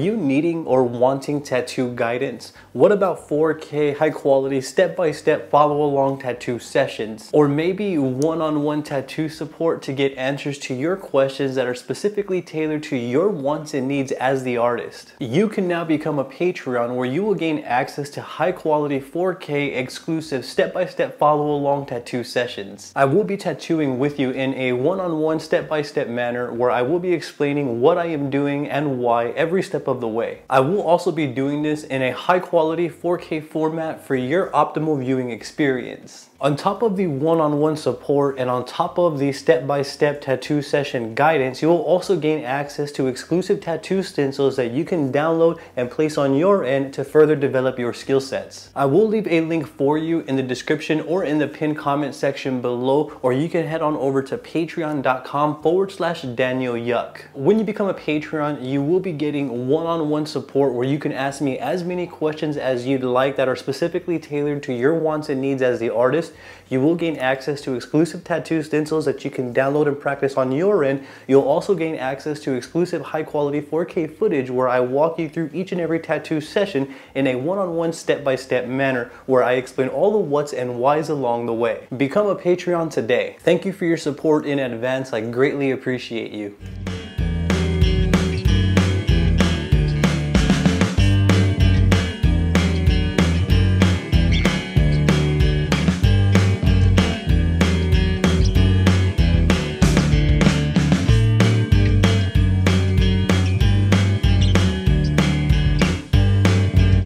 you needing or wanting tattoo guidance? What about 4K high quality step-by-step follow-along tattoo sessions? Or maybe one-on-one tattoo support to get answers to your questions that are specifically tailored to your wants and needs as the artist? You can now become a Patreon where you will gain access to high quality 4K exclusive step-by-step follow-along tattoo sessions. I will be tattooing with you in a one-on-one step-by-step manner where I will be explaining what I am doing and why every step of the way. I will also be doing this in a high quality 4K format for your optimal viewing experience. On top of the one-on-one support and on top of the step-by-step tattoo session guidance, you will also gain access to exclusive tattoo stencils that you can download and place on your end to further develop your skill sets. I will leave a link for you in the description or in the pinned comment section below, or you can head on over to patreon.com/Daniel Yuck. When you become a Patreon, you will be getting one-on-one support where you can ask me as many questions as you'd like that are specifically tailored to your wants and needs as the artist. You will gain access to exclusive tattoo stencils that you can download and practice on your end. You'll also gain access to exclusive high quality 4K footage where I walk you through each and every tattoo session in a one-on-one step-by-step manner where I explain all the what's and whys along the way. Become a Patreon today. Thank you for your support in advance. I greatly appreciate you.